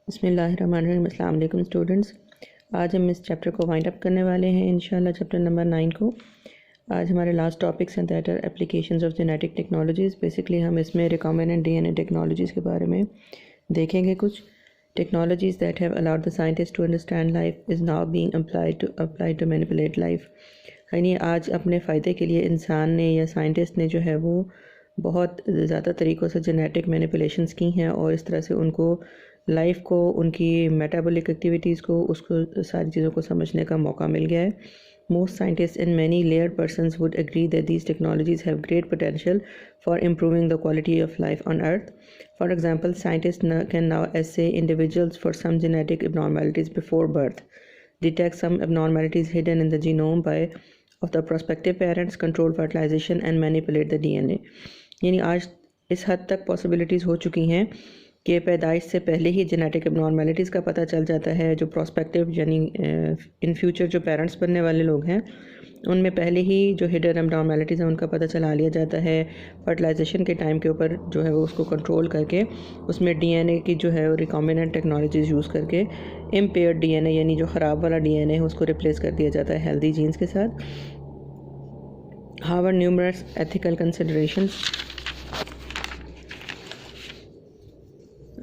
बिस्मिल्लाहिर्रहमानिर्रहीम। अस्सलाम वालेकुम स्टूडेंट्स। आज हम इस चैप्टर को वाइंड अप करने वाले हैं इंशाल्लाह, चैप्टर नंबर 9 को। आज हमारे लास्ट टॉपिक्स हैं that are applications of genetic technologies. Basically हम इसमें रिकॉम्बिनेंट डीएनए टेक्नोलॉजीज़ के बारे में देखेंगे। कुछ technologies that have allowed the scientist to understand life is now being applied to manipulate life. यानी आज अपने फ़ायदे के लिए इंसान ने या साइंटिस्ट ने जो है वो बहुत ज़्यादा तरीक़ों से जेनेटिक मैनिपुलेशंस की हैं और इस तरह से उनको लाइफ को, उनकी मेटाबॉलिक एक्टिविटीज़ को, उसको सारी चीज़ों को समझने का मौका मिल गया है। Most scientists and many layered persons would agree that these technologies have great potential for improving the quality of life on Earth. For example, scientists can now assay individuals for some genetic abnormalities before birth, detect some abnormalities hidden in the genome of the prospective parents, control fertilization and manipulate the DNA. यानी आज इस हद तक possibilities हो चुकी हैं कि पैदाइश से पहले ही जेनेटिक एबनॉर्मेलिटीज़ का पता चल जाता है। जो प्रोस्पेक्टिव यानी इन फ्यूचर जो पेरेंट्स बनने वाले लोग हैं उनमें पहले ही जो हिडन एबनॉर्मेलिटीज़ हैं उनका पता चला लिया जाता है। फर्टिलाइजेशन के टाइम के ऊपर जो है वो उसको कंट्रोल करके उसमें डीएनए की जो है वो रिकॉम्बिनेंट टेक्नोलॉजीज़ यूज़ करके इम्पेयर्ड डीएनए यानी जो ख़राब वाला डीएनए है उसको रिप्लेस कर दिया जाता है हेल्दी जीन्स के साथ। However numerous ethical considerations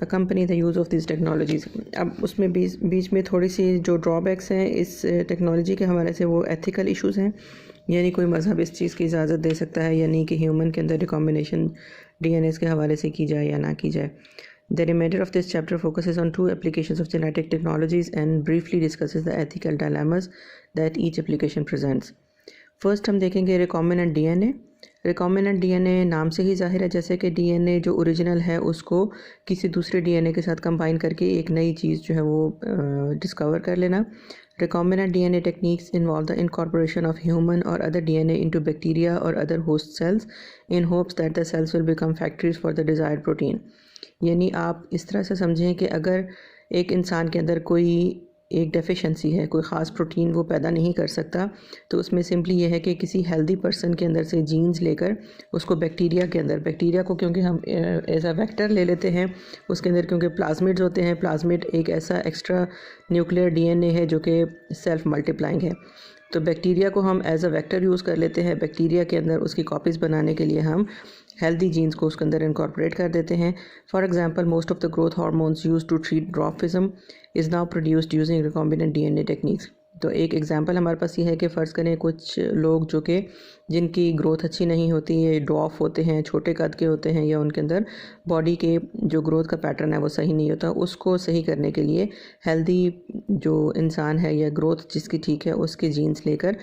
accompany the use of these technologies। अब उसमें बीच में थोड़ी सी जो ड्रॉबैक्स हैं इस टेक्नोलॉजी के हवाले से वो एथिकल इश्यूज़ हैं। यानी कोई मज़हब इस चीज़ की इजाज़त दे सकता है यानी कि ह्यूमन के अंदर रिकॉम्बिनेशन डीएनए के हवाले से की जाए या ना की जाए। The remainder of this chapter focuses on 2 applications of genetic technologies and briefly discusses the ethical dilemmas that each application presents। First हम देखेंगे रिकॉम्बिनेंट डीएनए। रिकॉम्बिनेंट डीएनए नाम से ही जाहिर है जैसे कि डीएनए जो ओरिजिनल है उसको किसी दूसरे डीएनए के साथ कंबाइन करके एक नई चीज़ जो है वो डिस्कवर कर लेना। Recombinant DNA techniques involve the incorporation of human और अदर डीएनए इनटू बैक्टीरिया और other host cells in hopes that the cells will become factories for the desired protein. यानी आप इस तरह से समझें कि अगर एक इंसान के अंदर कोई एक डेफिशिएंसी है, कोई ख़ास प्रोटीन वो पैदा नहीं कर सकता, तो उसमें सिंपली ये है कि किसी हेल्दी पर्सन के अंदर से जीन्स लेकर उसको बैक्टीरिया के अंदर, बैक्टीरिया को क्योंकि हम एज अ वेक्टर ले लेते हैं, उसके अंदर क्योंकि प्लाज्मिड्स होते हैं, प्लाज्मिड एक ऐसा एक्स्ट्रा न्यूक्लियर डीएनए है जो कि सेल्फ मल्टीप्लाइंग है, तो बैक्टीरिया को हम एज अ वेक्टर यूज़ कर लेते हैं। बैक्टीरिया के अंदर उसकी कॉपीज़ बनाने के लिए हम हेल्दी जीन्स को उसके अंदर इनकॉर्पोरेट कर देते हैं। For example, most of the growth hormones used to treat dwarfism is now produced using recombinant DNA techniques. तो एक एग्जांपल हमारे पास ये है कि फ़र्ज़ करें कुछ लोग जो कि जिनकी ग्रोथ अच्छी नहीं होती, ये ड्वार्फ होते हैं, छोटे कद के होते हैं या उनके अंदर बॉडी के जो ग्रोथ का पैटर्न है वो सही नहीं होता, उसको सही करने के लिए हेल्दी जो इंसान है या ग्रोथ जिसकी ठीक है उसके जीन्स लेकर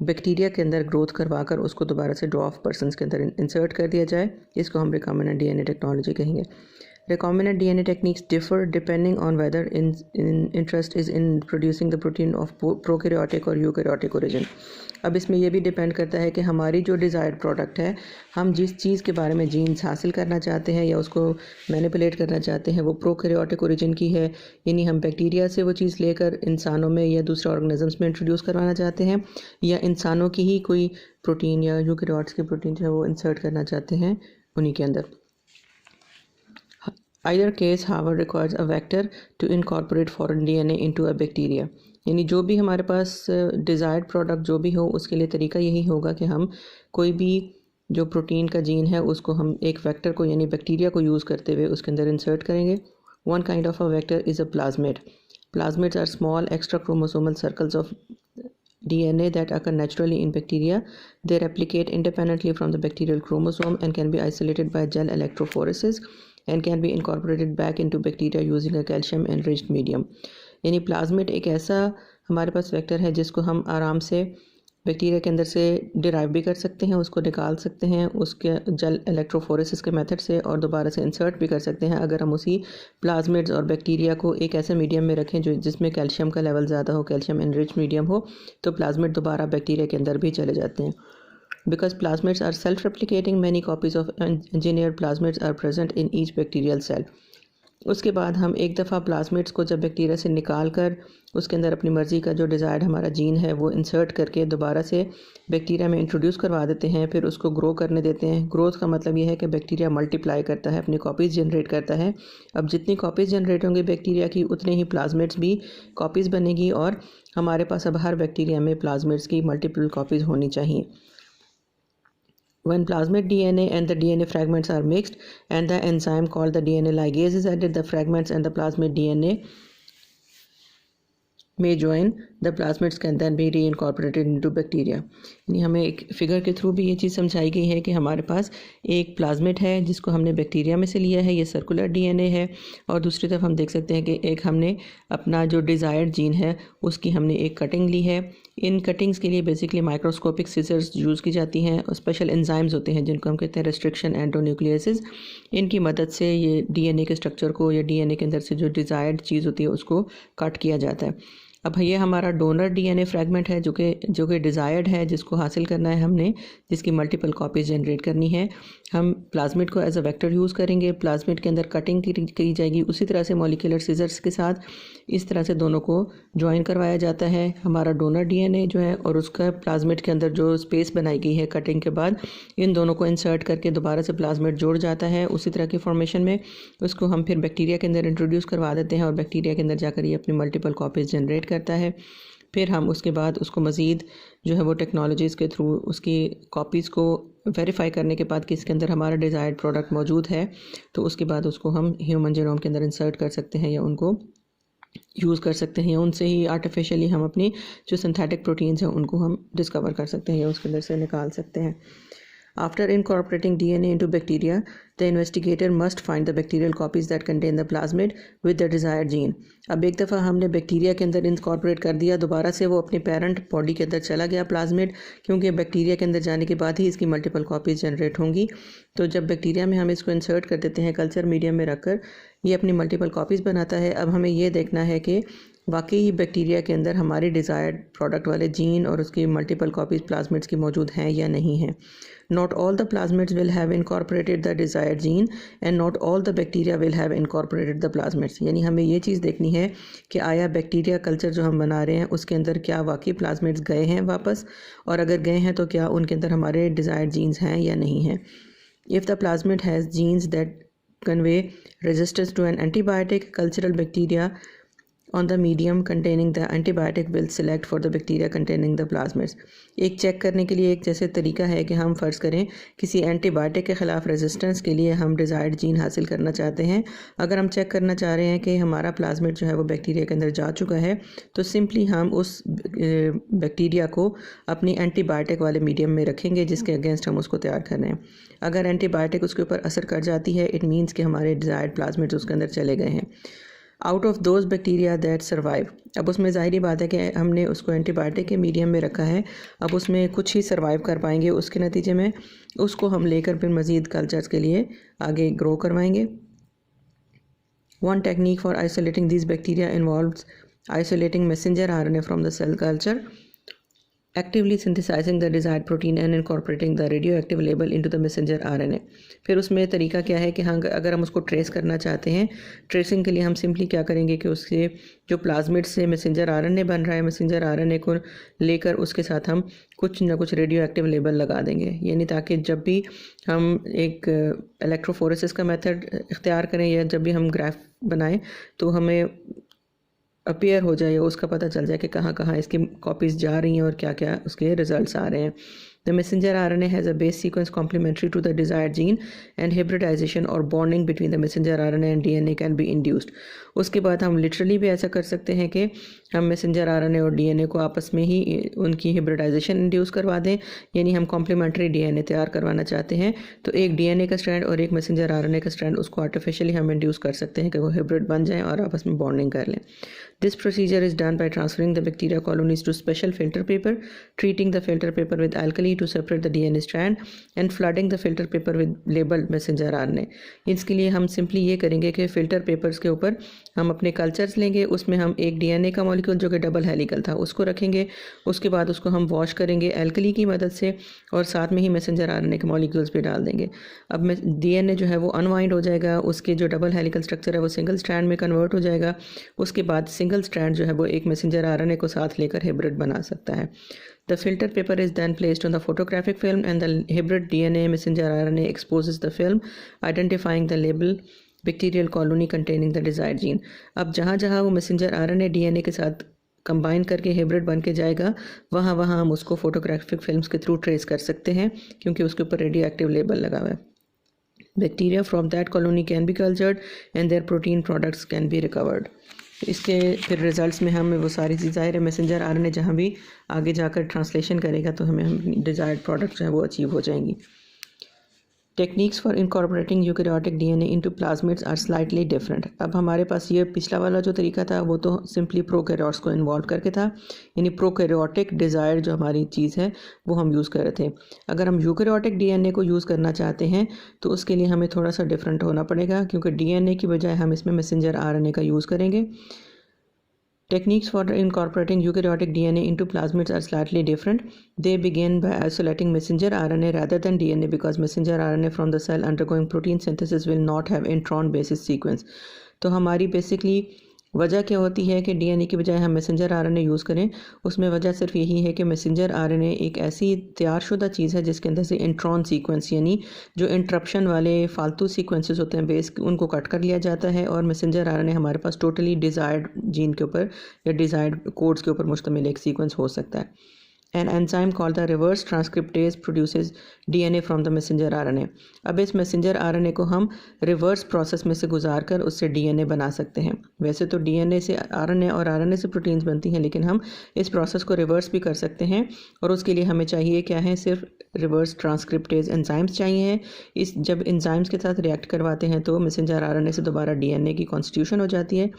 बैक्टीरिया के अंदर ग्रोथ करवाकर उसको दोबारा से ड्वार्फ पर्सन्स के अंदर इंसर्ट कर दिया जाए। इसको हम रिकॉम्बिनेंट डीएनए टेक्नोलॉजी कहेंगे। Recombinant DNA techniques differ depending on whether interest is in producing the protein of prokaryotic or eukaryotic origin। अब इसमें यह भी डिपेंड करता है कि हमारी जो डिज़ायर्ड प्रोडक्ट है, हम जिस चीज़ के बारे में जीन्स हासिल करना चाहते हैं या उसको मैनिपुलेट करना चाहते हैं वो प्रोकैरियोटिक ओरिजिन की है, यानी हम बैक्टीरिया से वो चीज़ लेकर इंसानों में या दूसरे ऑर्गेनिजम्स में इंट्रोड्यूस करवाना चाहते हैं, या इंसानों की ही कोई प्रोटीन या यूकैरियोट्स की प्रोटीन जो है वो इंसर्ट करना चाहते हैं उन्हीं के अंदर। Either case, however, requires a vector to incorporate foreign DNA into a bacteria। यानी जो भी हमारे पास डिज़ायर्ड प्रोडक्ट जो भी हो उसके लिए तरीका यही होगा कि हम कोई भी जो प्रोटीन का जीन है उसको हम एक वेक्टर को यानी बैक्टीरिया को यूज़ करते हुए उसके अंदर इंसर्ट करेंगे। One kind of a vector is a plasmid. Plasmids are small extra chromosomal circles of DNA that occur naturally in bacteria. They replicate independently from the bacterial chromosome and can be isolated by gel electrophoresis and can be incorporated back into bacteria using a calcium enriched medium। यानी plasmid एक ऐसा हमारे पास vector है जिसको हम आराम से bacteria के अंदर से डिराइव भी कर सकते हैं, उसको निकाल सकते हैं उसके जेल इलेक्ट्रोफोरेसिस के मेथड से, और दोबारा से इंसर्ट भी कर सकते हैं अगर हम उसी प्लाज्मिड्स और बैक्टीरिया को एक ऐसे मीडियम में रखें जो जिसमें कैल्शियम का लेवल ज़्यादा हो, कैल्शियम एनरिच मीडियम हो, तो प्लाज्मिड दोबारा बैक्टीरिया के अंदर भी चले जाते हैं। Because plasmids are self-replicating, many copies of engineered plasmids are present in each bacterial cell। उसके बाद हम एक दफ़ा प्लाज्मिड्स को जब बैक्टीरिया से निकाल कर उसके अंदर अपनी मर्ज़ी का जो डिज़ायर्ड हमारा जीन है वो इंसर्ट करके दोबारा से बैक्टीरिया में इंट्रोड्यूस करवा देते हैं, फिर उसको ग्रो करने देते हैं। ग्रोथ का मतलब ये है कि बैक्टीरिया मल्टीप्लाई करता है, अपनी कॉपीज़ जनरेट करता है। अब जितनी कॉपीज़ जनरेट होंगी बैक्टीरिया की उतने ही प्लाज्मिड्स भी कॉपीज़ बनेगी और हमारे पास अब हर बैक्टीरिया में प्लाज्मिड्स की मल्टीपल कॉपीज़ होनी चाहिए। When plasmid DNA and the DNA fragments are mixed and the enzyme called the DNA ligase is added, the fragments and the plasmid DNA may join, the plasmids can then be reincorporated into bacteria। यानी हमें एक figure के through भी ये चीज़ समझाई गई है कि हमारे पास एक प्लाज्मिड है जिसको हमने बैक्टीरिया में से लिया है, ये सर्कुलर डीएनए है, और दूसरी तरफ हम देख सकते हैं कि एक हमने अपना जो डिज़ायर्ड जीन है उसकी हमने एक कटिंग ली है। इन कटिंग्स के लिए बेसिकली माइक्रोस्कोपिक सीजर्स यूज़ की जाती हैं और स्पेशल एंजाइम्स होते हैं जिनको हम कहते हैं रेस्ट्रिक्शन एंडोन्यूक्लियसेस। इनकी मदद से ये डीएनए के स्ट्रक्चर को या डीएनए के अंदर से जो डिज़ायर्ड चीज़ होती है उसको कट किया जाता है। अब ये हमारा डोनर डीएनए फ्रैगमेंट है जो कि डिज़ायर्ड है, जिसको हासिल करना है हमने, जिसकी मल्टीपल कॉपीज़ जनरेट करनी है। हम प्लाज्मिड को एज अ वेक्टर यूज़ करेंगे, प्लाज्मिड के अंदर कटिंग की जाएगी उसी तरह से मॉलिक्यूलर सीजर्स के साथ। इस तरह से दोनों को ज्वाइन करवाया जाता है। हमारा डोनर डीएनए जो है और उसका प्लाज्मिड के अंदर जो स्पेस बनाई गई है कटिंग के बाद, इन दोनों को इंसर्ट करके दोबारा से प्लाज्मिड जोड़ जाता है उसी तरह की फॉर्मेशन में। उसको हम फिर बैक्टीरिया के अंदर इंट्रोड्यूस करवा देते हैं और बैक्टीरिया के अंदर जाकर ये अपनी मल्टीपल कॉपीज़ जनरेट करता है। फिर हम उसके बाद उसको मज़ीद जो है वो टेक्नोलॉजीज़ के थ्रू उसकी कॉपीज़ को वेरीफाई करने के बाद कि इसके अंदर हमारा डिज़ायर्ड प्रोडक्ट मौजूद है, तो उसके बाद उसको हम ह्यूमन जीनोम के अंदर इंसर्ट कर सकते हैं या उनको यूज़ कर सकते हैं, या उनसे ही आर्टिफिशियली हम अपनी जो सिंथेटिक प्रोटीन्स हैं उनको हम डिस्कवर कर सकते हैं या उसके अंदर से निकाल सकते हैं। After incorporating DNA into bacteria, the investigator must find the bacterial copies that contain the plasmid with the desired gene। अब एक दफ़ा हमने बैक्टीरिया के अंदर इनकॉर्पोरेट कर दिया, दोबारा से वो अपने पेरेंट बॉडी के अंदर चला गया प्लाज्मिड, क्योंकि बैक्टीरिया के अंदर जाने के बाद ही इसकी मल्टीपल कॉपीज़ जनरेट होंगी। तो जब बैक्टीरिया में हम इसको इंसर्ट कर देते हैं कल्चर मीडियम में रखकर, ये अपनी मल्टीपल कॉपीज़ बनाता है। अब हमें ये देखना है कि वाकई ही बैक्टीरिया के अंदर हमारी डिज़ायर्ड प्रोडक्ट वाले जीन और उसकी मल्टीपल कॉपीज़ प्लाज्मिड्स की मौजूद हैं या नहीं हैं। Not all the plasmids will have incorporated the desired gene and not all the bacteria will have incorporated the plasmids। यानी हमें ये चीज़ देखनी है कि आया बैक्टीरिया कल्चर जो हम बना रहे हैं उसके अंदर क्या वाकई प्लाज्मिड्स गए हैं वापस, और अगर गए हैं तो क्या उनके अंदर हमारे डिज़ायर्ड जीन्स हैं या नहीं हैं। If the plasmid has genes that convey resistance to an antibiotic, cultural bacteria on the medium containing the antibiotic will select for the bacteria containing the plasmids। एक चेक करने के लिए एक जैसे तरीका है कि हम फ़र्ज़ करें किसी एंटीबायोटिक के ख़िलाफ़ रेजिस्टेंस के लिए हम डिज़ायर्ड जीन हासिल करना चाहते हैं। अगर हम चेक करना चाह रहे हैं कि हमारा प्लाज्मिड जो है वो बैक्टीरिया के अंदर जा चुका है, तो सिंपली हम उस बैक्टीरिया को अपनी एंटीबायोटिक वाले मीडियम में रखेंगे जिसके अगेंस्ट हम उसको तैयार कर रहे हैं। अगर एंटीबायोटिक उसके ऊपर असर कर जाती है, इट मीन्स कि हमारे डिज़ायर्ड प्लाज्मिड्स उसके अंदर चले गए हैं। Out of those bacteria that survive, अब उसमें ज़ाहिरी बात है कि हमने उसको एंटीबायोटिक के मीडियम में रखा है, अब उसमें कुछ ही सर्वाइव कर पाएंगे, उसके नतीजे में उसको हम लेकर फिर मज़ीद कल्चर्स के लिए आगे ग्रो करवाएंगे। One technique for isolating this bacteria involves isolating messenger RNA from the cell culture, actively synthesizing the desired protein and incorporating the radioactive label into the messenger RNA। फिर उसमें तरीका क्या है कि हाँ, अगर हम उसको ट्रेस करना चाहते हैं, ट्रेसिंग के लिए हम सिंपली क्या करेंगे कि उसके जो प्लाज्मिड से मैसेंजर RNA बन रहा है, मैसेंजर RNA को लेकर उसके साथ हम कुछ ना कुछ रेडियो एक्टिव लेबल लगा देंगे, यानी ताकि जब भी हम एक इलेक्ट्रोफोरेसिस का मेथड इख्तियार करें या जब भी हम ग्राफ बनाएं तो हमें अपीयर हो जाए, उसका पता चल जाए कि कहाँ कहाँ इसकी कॉपीज़ जा रही हैं और क्या क्या उसके रिजल्ट्स आ रहे हैं। The messenger RNA has a base sequence complementary to the desired gene and hybridization or bonding between the messenger RNA and DNA can be induced। उसके बाद हम लिटरली भी ऐसा कर सकते हैं कि हम मैसेंजर RNA और DNA को आपस में ही उनकी हिब्रिडाइजेशन इंड्यूस करवा दें, यानी हम कॉम्प्लीमेंट्री DNA तैयार करवाना चाहते हैं तो एक DNA का स्ट्रैंड और एक मैसेंजर RNA का स्ट्रैंड उसको आर्टिफिशियली हम इंड्यूस कर सकते हैं कि वो हिब्रिड बन जाएँ और आपस में बॉन्डिंग कर लें। This procedure is done by transferring the bacteria colonies to special filter paper, treating the filter paper with alkali to separate the DNA strand and flooding the filter paper with labeled messenger RNA। इसके लिए हम simply ये करेंगे कि filter papers के ऊपर हम अपने कल्चर्स लेंगे, उसमें हम एक डीएनए का मॉलिक्यूल जो कि डबल हेलिकल था उसको रखेंगे, उसके बाद उसको हम वॉश करेंगे एल्कली की मदद से और साथ में ही मैसेंजर आरएनए के मॉलिक्यूल्स भी डाल देंगे। अब डीएनए जो है वो अनवाइंड हो जाएगा, उसके जो डबल हेलिकल स्ट्रक्चर है वो सिंगल स्ट्रैंड में कन्वर्ट हो जाएगा। उसके बाद सिंगल स्ट्रैंड जो है वो एक मैसेंजर आरएनए को साथ लेकर हाइब्रिड बना सकता है। The filter paper is then placed on the photographic film and the hybrid DNA messenger RNA exposes the film, identifying the label bacterial colony containing the desired gene। अब जहाँ जहाँ वो मैसेंजर आरएनए डीएनए के साथ combine करके hybrid बन के जाएगा वहाँ वहाँ हम उसको फोटोग्राफिक फिल्म्स के थ्रू ट्रेस कर सकते हैं क्योंकि उसके ऊपर रेडियो एक्टिव लेबल लगा हुआ है। Bacteria from that colony can be cultured and their protein products can be recovered. इसके फिर रिजल्ट्स में हमें वो सारी चीज़ ज़ाहिर है मैसेंजर आरएनए जहाँ भी आगे जाकर ट्रांसलेशन करेगा तो हमें डिज़ायर्ड प्रोडक्ट्स जो है वो अचीव हो जाएंगी। Techniques for incorporating eukaryotic DNA into plasmids are slightly different. अब हमारे पास ये पिछला वाला जो तरीका था वो तो सिंपली प्रोकैरियोट्स को इन्वॉल्व करके था, यानी प्रोकैरियोटिक डिज़ायर्ड जो हमारी चीज़ है वो हम यूज़ कर रहे थे। अगर हम यूकैरियोटिक डीएनए को यूज़ करना चाहते हैं तो उसके लिए हमें थोड़ा सा डिफरेंट होना पड़ेगा क्योंकि डीएनए की बजाय हम इसमें मैसेंजर आरएनए का यूज़ करेंगे। Techniques for incorporating eukaryotic DNA into plasmids are slightly different. They begin by isolating messenger RNA rather than DNA because messenger RNA from the cell undergoing protein synthesis will not have intron basis sequence। तो हमारी basically वजह क्या होती है कि DNA की बजाय हम मैसेंजर आरएनए यूज़ करें, उसमें वजह सिर्फ यही है कि मैसेंजर आरएनए एक ऐसी तैयारशुदा चीज़ है जिसके अंदर से इंट्रॉन सीक्वेंस यानी जो इंटरप्शन वाले फालतू सीक्वेंसेस होते हैं बेस उनको कट कर लिया जाता है और मैसेंजर आरएनए हमारे पास टोटली डिज़ायर्ड जीन के ऊपर या डिज़ायर्ड कोड्स के ऊपर मुश्तमिल एक सीक्वेंस हो सकता है। An enzyme called the reverse transcriptase produces DNA from the messenger RNA। अब इस मैसेंजर आरएनए को हम रिवर्स प्रोसेस में से गुजार कर उससे डीएनए बना सकते हैं। वैसे तो डीएनए से आरएनए और आरएनए से प्रोटीन्स बनती हैं, लेकिन हम इस प्रोसेस को रिवर्स भी कर सकते हैं और उसके लिए हमें चाहिए क्या है, सिर्फ रिवर्स ट्रांसक्रिप्टेज एंजाइम्स चाहिए। इस जब एंजाइम्स के साथ रिएक्ट करवाते हैं तो मैसेंजर आरएनए से दोबारा डीएनए की कॉन्स्टिट्यूशन हो जाती है।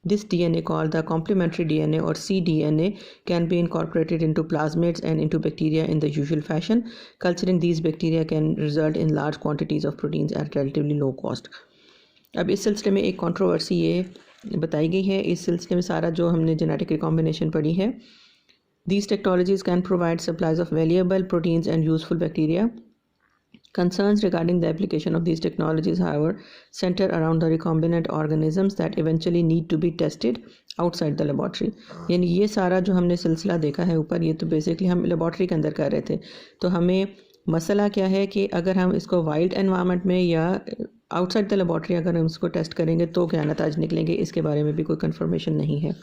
This DNA called the complementary DNA or cDNA can be incorporated into plasmids and into bacteria in the usual fashion. Culturing these bacteria can result in large quantities of proteins at relatively low cost। अब इस सिलसिले में एक controversy ये बताई गई है, इस सिलसिले में सारा जो हमने जेनेटिक रिकॉम्बिनेशन पढ़ी है। These technologies can provide supplies of valuable proteins and useful bacteria। Concerns regarding the application of these technologies, however, center around the recombinant organisms that eventually need to be tested outside the laboratory। यानी ये सारा जो हमने सिलसिला देखा है ऊपर, ये तो बेसिकली हम लेबॉर्ट्री के अंदर कर रहे थे। तो हमें मसला क्या है कि अगर हम इसको वाइल्ड एनवायरनमेंट में या आउटसाइड द लेबॉर्ट्री अगर हम इसको टेस्ट करेंगे तो क्या नतीजे निकलेंगे, इसके बारे में भी कोई कंफर्मेशन नहीं है।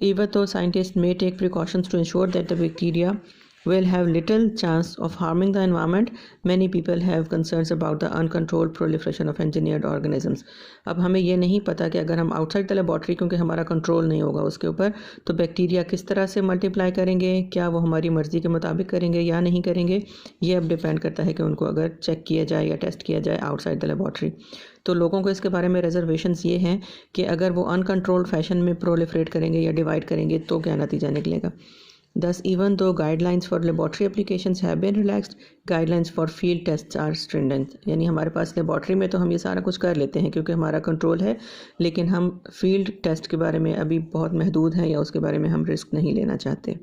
Even though scientists may take precautions to ensure that the bacteria will have little chance of harming the environment, many people have concerns about the uncontrolled proliferation of engineered organisms। अब हमें ये नहीं पता कि अगर हम आउटसाइड द लेबॉर्ट्री, क्योंकि हमारा कंट्रोल नहीं होगा उसके ऊपर, तो बैक्टीरिया किस तरह से मल्टीप्लाई करेंगे, क्या वो हमारी मर्ज़ी के मुताबिक करेंगे या नहीं करेंगे, ये अब डिपेंड करता है कि उनको अगर चेक किया जाए या टेस्ट किया जाए आउटसाइड द लेबॉर्ट्री। तो लोगों को इसके बारे में रिजर्वेशंस ये हैं कि अगर वो अनकंट्रोल्ड फैशन में प्रोलिफरेट करेंगे या डिवाइड करेंगे तो क्या नतीजा निकलेगा। Thus, even though guidelines for laboratory applications have been relaxed, guidelines for field tests are stringent। यानी हमारे पास लेबॉर्ट्री में तो हम ये सारा कुछ कर लेते हैं क्योंकि हमारा कंट्रोल है, लेकिन हम फील्ड टेस्ट के बारे में अभी बहुत महदूद हैं या उसके बारे में हम रिस्क नहीं लेना चाहते।